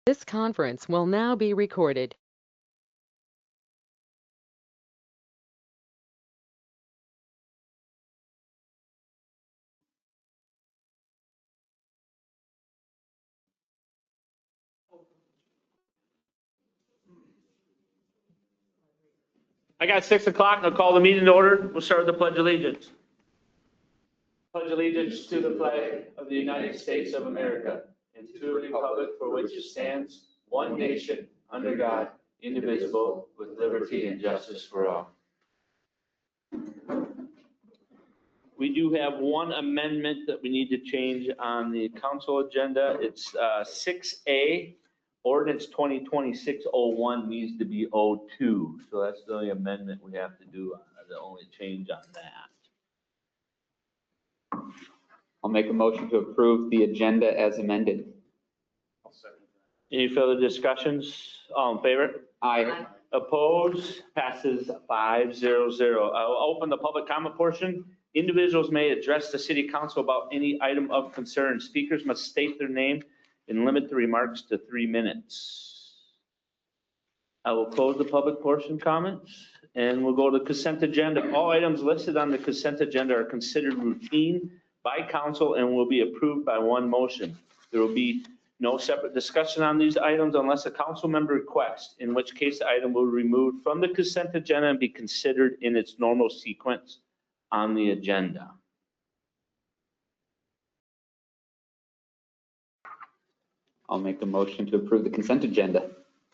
This conference will now be recorded. I got 6 o'clock, and I'll call the meeting to order. We'll start with the Pledge of Allegiance. Pledge allegiance to the flag of the United States of America and to the republic for which it stands, one nation, under God, indivisible, with liberty and justice for all. We do have one amendment that we need to change on the council agenda. It's 6A. Ordinance 2026-01 needs to be 02. So that's the only amendment we have to do, the only change on that. I'll make a motion to approve the agenda as amended. Any further discussions? All in favor? Aye. Opposed? Passes 5-0-0. I'll open the public comment portion. Individuals may address the city council about any item of concern. Speakers must state their name and limit the remarks to 3 minutes. I will close the public portion comments and we'll go to the consent agenda. All items listed on the consent agenda are considered routine by council and will be approved by one motion. There will be no separate discussion on these items unless a council member requests, in which case the item will be removed from the consent agenda and be considered in its normal sequence on the agenda. I'll make a motion to approve the consent agenda.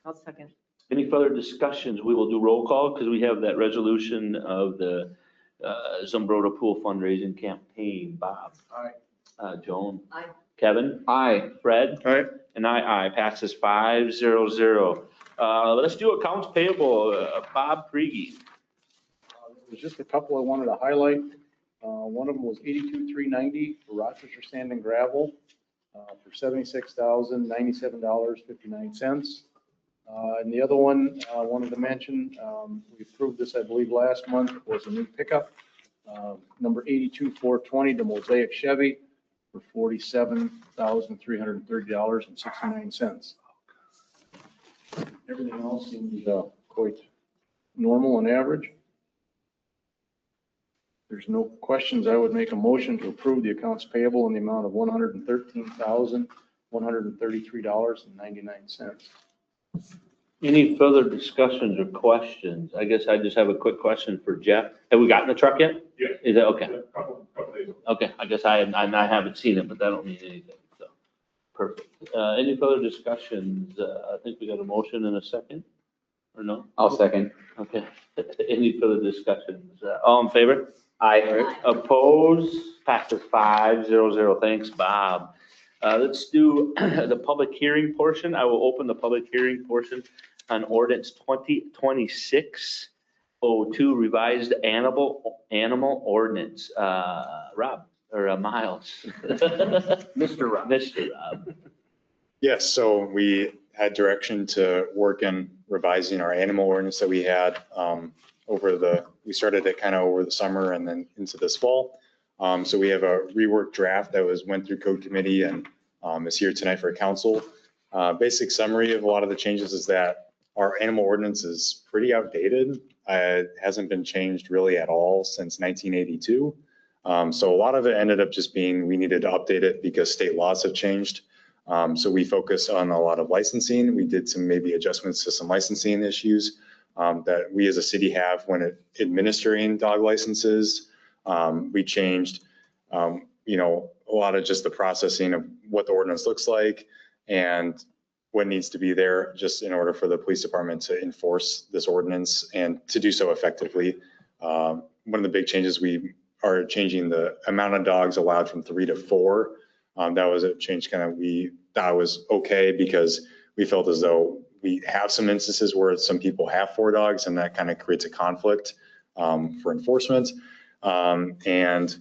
I'll second. Any further discussions? We will do roll call because we have that resolution of the Zumbrota Pool fundraising campaign. Bob? Aye. Joan? Aye. Kevin? Aye. Fred? Aye. And I. Passes 5-0-0. Let's do accounts payable. Bob Priege. There's just a couple I wanted to highlight. One of them was 82,390 for Rochester Sand and Gravel for $76,097.59. And the other one I wanted to mention, we approved this, I believe, last month, was a new pickup, number 82,420 to Mosaic Chevy for $47,330.69. Everything else seems quite normal and average. There's no questions. I would make a motion to approve the accounts payable in the amount of $113,133.99. Any further discussions or questions? I guess I just have a quick question for Jeff. Have we gotten the truck yet? Yeah. Is that okay? Couple days. Okay, I guess I haven't seen it, but that don't mean anything, so, perfect. Any further discussions? I think we got a motion in a second, or no? I'll second. Okay, any further discussions? All in favor? Aye. Opposed? Passes 5-0-0. Thanks, Bob. Let's do the public hearing portion. I will open the public hearing portion on ordinance 2026-02 revised animal ordinance. Rob, or Miles? Mr. Rob. Mr. Rob. Yes, so we had direction to work in revising our animal ordinance that we had we started it kind of over the summer and then into this fall. So we have a reworked draft that went through code committee and is here tonight for council. Basic summary of a lot of the changes is that our animal ordinance is pretty outdated. It hasn't been changed really at all since 1982. So a lot of it ended up just being we needed to update it because state laws have changed. So we focused on a lot of licensing. We did some maybe adjustments to some licensing issues that we as a city have when administering dog licenses. We changed, a lot of just the processing of what the ordinance looks like and what needs to be there just in order for the police department to enforce this ordinance and to do so effectively. One of the big changes, we are changing the amount of dogs allowed from 3 to 4. That was a change we thought was okay because we felt as though we have some instances where some people have 4 dogs and that kind of creates a conflict for enforcement. And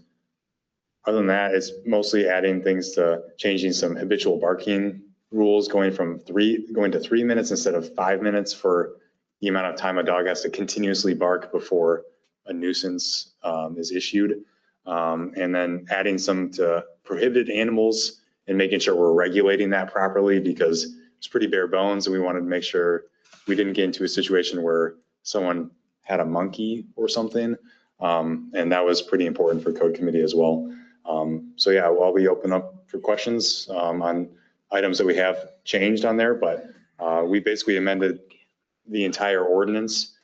other than that, it's mostly adding things to changing some habitual barking rules, going to 3 minutes instead of 5 minutes for the amount of time a dog has to continuously bark before a nuisance is issued. And then adding some to prohibited animals and making sure we're regulating that properly because it's pretty bare bones, and we wanted to make sure we didn't get into a situation where someone had a monkey or something. And that was pretty important for code committee as well. So yeah, while we open up for questions on items that we have changed on there, but we basically amended the entire ordinance.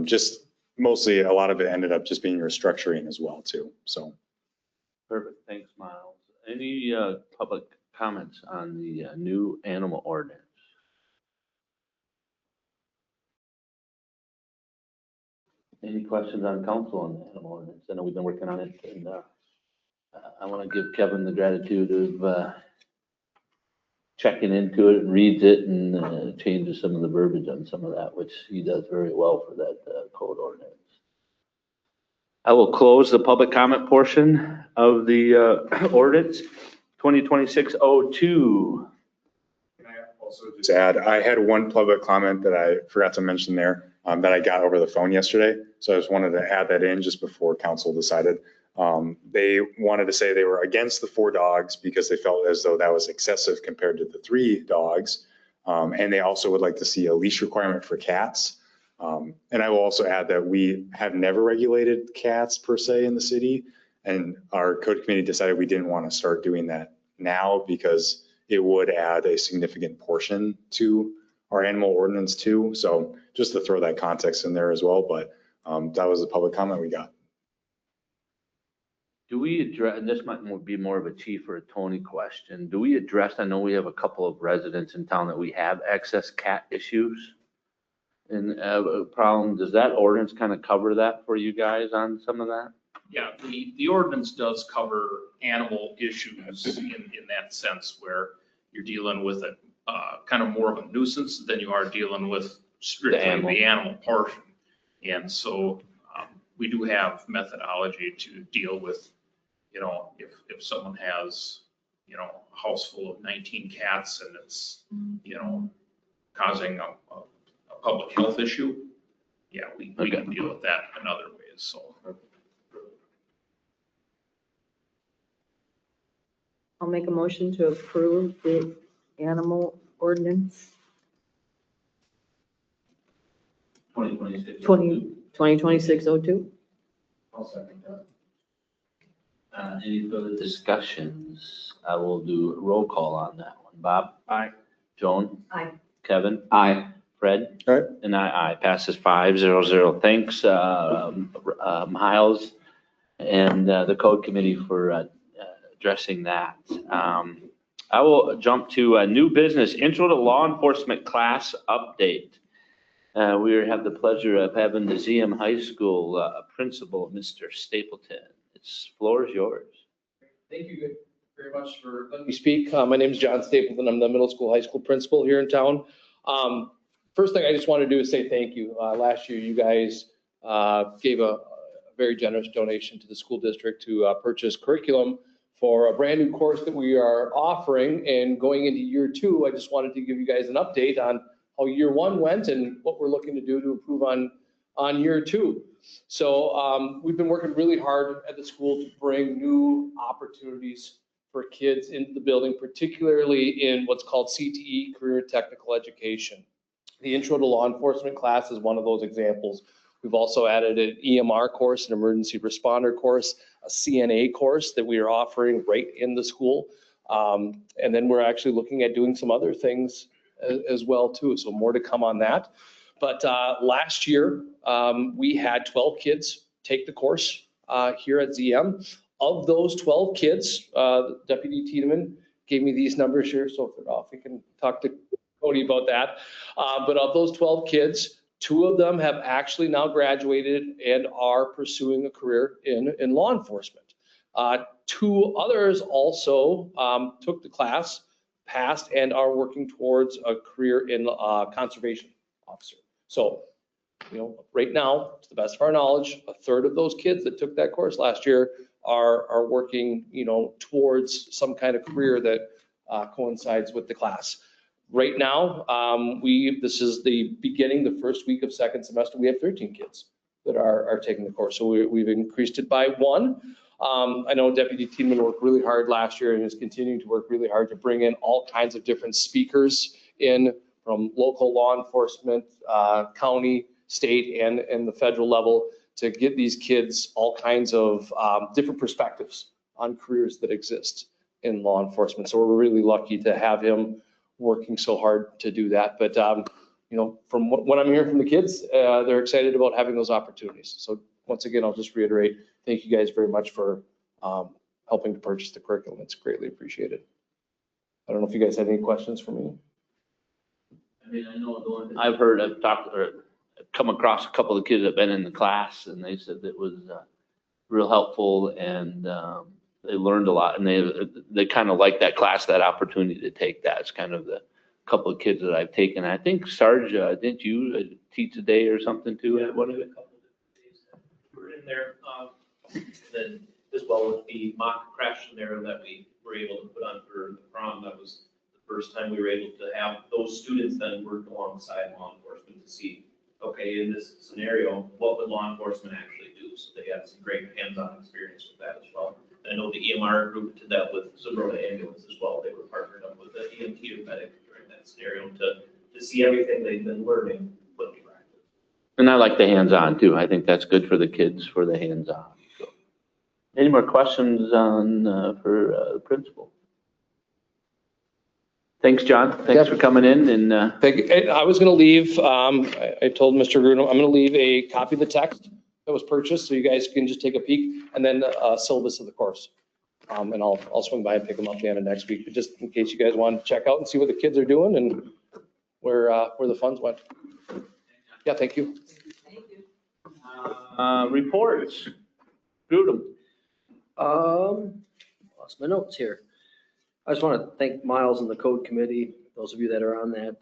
Just mostly a lot of it ended up just being restructuring as well too. So. Perfect. Thanks, Miles. Any public comments on the new animal ordinance? Any questions on council on the animal ordinance? I know we've been working on it, and I want to give Kevin the gratitude of checking into it and reads it and changes some of the verbiage on some of that, which he does very well for that code ordinance. I will close the public comment portion of the ordinance 2026-02. Can I also just add, I had one public comment that I forgot to mention there that I got over the phone yesterday. So I just wanted to add that in just before council decided. They wanted to say they were against the 4 dogs because they felt as though that was excessive compared to the 3 dogs. And they also would like to see a leash requirement for cats. And I will also add that we have never regulated cats per se in the city. And our code committee decided we didn't want to start doing that now because it would add a significant portion to our animal ordinance too. So just to throw that context in there as well. But that was the public comment we got. Do we address, and this might be more of a Chief or a Tony question, do we address, I know we have a couple of residents in town that we have excess cat issues and a problem. Does that ordinance kind of cover that for you guys on some of that? Yeah, the ordinance does cover animal issues in that sense where you're dealing with a kind of more of a nuisance than you are dealing with strictly the animal portion. And so we do have methodology to deal with, if someone has, a house full of 19 cats and it's, causing a public health issue, yeah, we can deal with that in other ways, so. I'll make a motion to approve the animal ordinance 2026-02. I'll second that. Any further discussions? I will do a roll call on that one. Bob? Aye. Joan? Aye. Kevin? Aye. Fred? Aye. And I passes 5-0-0. Thanks, Miles and the code committee for addressing that. I will jump to a new business, intro to law enforcement class update. We have the pleasure of having the ZM High School principal, Mr. Stapleton. Its floor is yours. Thank you very much for letting me speak. My name is John Stapleton. I'm the middle school, high school principal here in town. First thing I just want to do is say thank you. Last year, you guys gave a very generous donation to the school district to purchase curriculum for a brand new course that we are offering. And going into year 2, I just wanted to give you guys an update on how year 1 went and what we're looking to do to improve on year 2. So we've been working really hard at the school to bring new opportunities for kids into the building, particularly in what's called CTE, Career Technical Education. The Intro to Law Enforcement class is one of those examples. We've also added an EMR course, an emergency responder course, a CNA course that we are offering right in the school. And then we're actually looking at doing some other things as well too. So more to come on that. But last year, we had 12 kids take the course here at ZM. Of those 12 kids, Deputy Tiedemann gave me these numbers here, so if they're off, we can talk to Cody about that. But of those 12 kids, 2 of them have actually now graduated and are pursuing a career in law enforcement. 2 others also took the class, passed, and are working towards a career in conservation officer. So, right now, to the best of our knowledge, a third of those kids that took that course last year are working, towards some kind of career that coincides with the class. Right now, this is the beginning, the first week of second semester, we have 13 kids that are taking the course. So we've increased it by 1. I know Deputy Tiedemann worked really hard last year and is continuing to work really hard to bring in all kinds of different speakers in from local law enforcement, county, state, and the federal level to get these kids all kinds of different perspectives on careers that exist in law enforcement. So we're really lucky to have him working so hard to do that. But, from what I'm hearing from the kids, they're excited about having those opportunities. So once again, I'll just reiterate, thank you guys very much for helping to purchase the curriculum. It's greatly appreciated. I don't know if you guys had any questions for me. I mean, I know the one I've heard, I've talked or come across a couple of kids that have been in the class and they said it was real helpful and they learned a lot and they kind of like that class, that opportunity to take that. It's kind of the couple of kids that I've taken. I think Sarge, didn't you teach a day or something too at one of it? We're in there. Then as well with the mock crash scenario that we were able to put on for the prom, that was the first time we were able to have those students then work alongside law enforcement to see, okay, in this scenario, what would law enforcement actually do? So they had some great hands-on experience with that as well. I know the EMR group did that with Subrota Ambulance as well. They were partnered up with the EMT or medic during that scenario to see everything they've been learning put in practice. And I like the hands-on too. I think that's good for the kids for the hands-on. So, any more questions on for the principal? Thanks, John. Thanks for coming in and. Thank you. I was going to leave, I told Mr. Grunham, I'm going to leave a copy of the text that was purchased so you guys can just take a peek and then a syllabus of the course. And I'll swing by and pick them up the end of next week, but just in case you guys want to check out and see what the kids are doing and where the funds went. Yeah, thank you. Reports. Grudem. Lost my notes here. I just want to thank Miles and the code committee, those of you that are on that,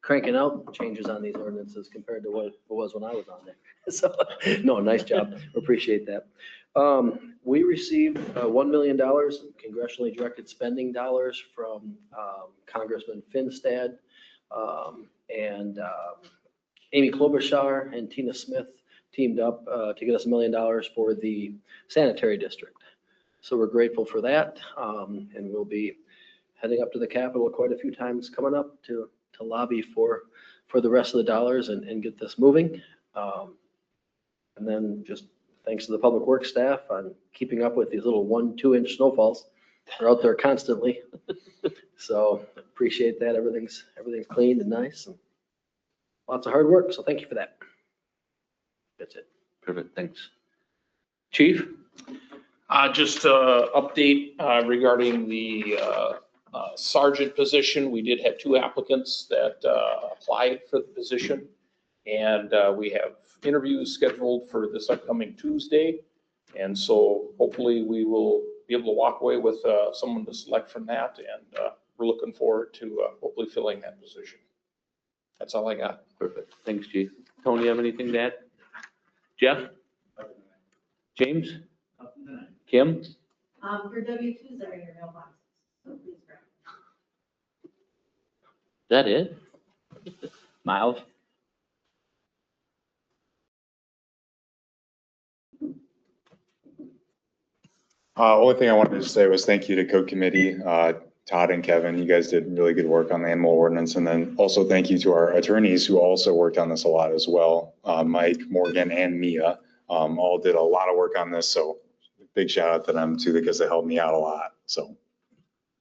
cranking out changes on these ordinances compared to what it was when I was on there. So, no, nice job. Appreciate that. We received $1 million congressionally directed spending dollars from Congressman Finstad and Amy Klobuchar and Tina Smith teamed up to get us $1 million for the sanitary district. So we're grateful for that. And we'll be heading up to the Capitol quite a few times coming up to lobby for the rest of the dollars and get this moving. And then just thanks to the public works staff on keeping up with these little 1-2 inch snowfalls. They're out there constantly. So appreciate that. Everything's clean and nice and lots of hard work. So thank you for that. That's it. Perfect. Thanks. Chief? Just update regarding the sergeant position. We did have 2 applicants that applied for the position. And we have interviews scheduled for this upcoming Tuesday. And so hopefully we will be able to walk away with someone to select from that. And we're looking forward to hopefully filling that position. That's all I got. Perfect. Thanks, Chief. Tony, you have anything to add? Jeff? James? Kim? Your W-2s are in your mailbox, so please grab them. Is that it? Miles? Only thing I wanted to say was thank you to code committee, Todd and Kevin. You guys did really good work on the animal ordinance. And then also thank you to our attorneys who also worked on this a lot as well. Mike, Morgan, and Mia all did a lot of work on this. So big shout out to them too, because they helped me out a lot. So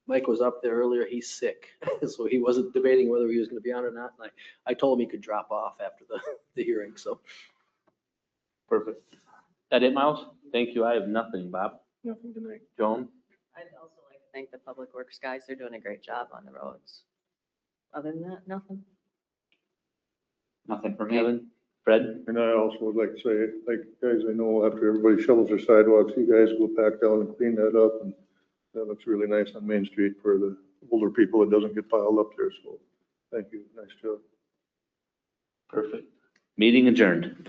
Mike was up there earlier. He's sick. So he wasn't debating whether he was going to be on or not. And I told him he could drop off after the hearing. So. Perfect. That it, Miles? Thank you. I have nothing, Bob. Nothing tonight. Joan? I'd also like to thank the public works guys. They're doing a great job on the roads. Other than that, nothing. Nothing for me. Kevin? Fred? And I also would like to say, like, guys, I know after everybody shovels their sidewalks, you guys go back down and clean that up, and that looks really nice on Main Street for the older people. It doesn't get piled up there, so thank you. Nice job. Perfect. Meeting adjourned.